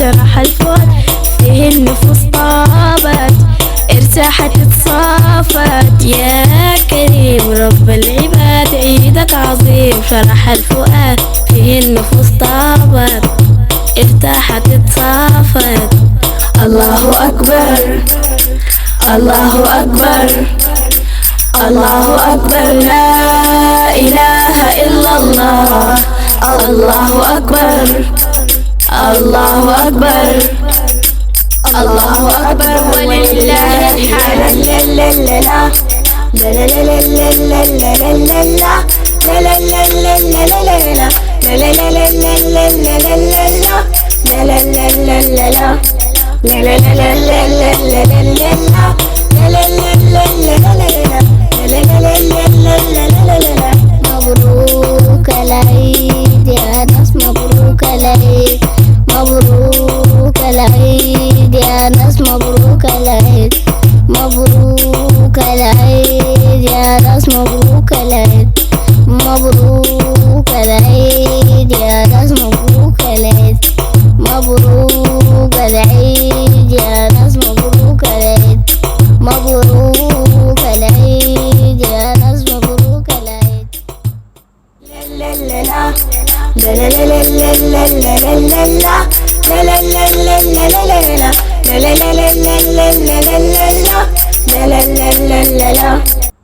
شرح الفؤاد فيه النفوس طابت ارتاحت اتصافت. يا كريم رب العباد عيدك عظيم شرح الفؤاد فيه النفوس طابت ارتاحت اتصافت. الله أكبر الله أكبر الله أكبر لا إله إلا الله. الله أكبر الله أكبر الله أكبر ولله الحمد. لا لا لا لا لا لا لا لا لا لا لا لا مبروك العيد يا ناس مبروك العيد مبروك العيد يا ناس مبروك العيد مبروك العيد يا ناس مبروك العيد مبروك العيد يا ناس مبروك العيد مبروك العيد يا ناس مبروك العيد مبروك العيد يا ناس مبروك العيد. لا لا لا لا لا لا لا لا لا لا لا لا لا لا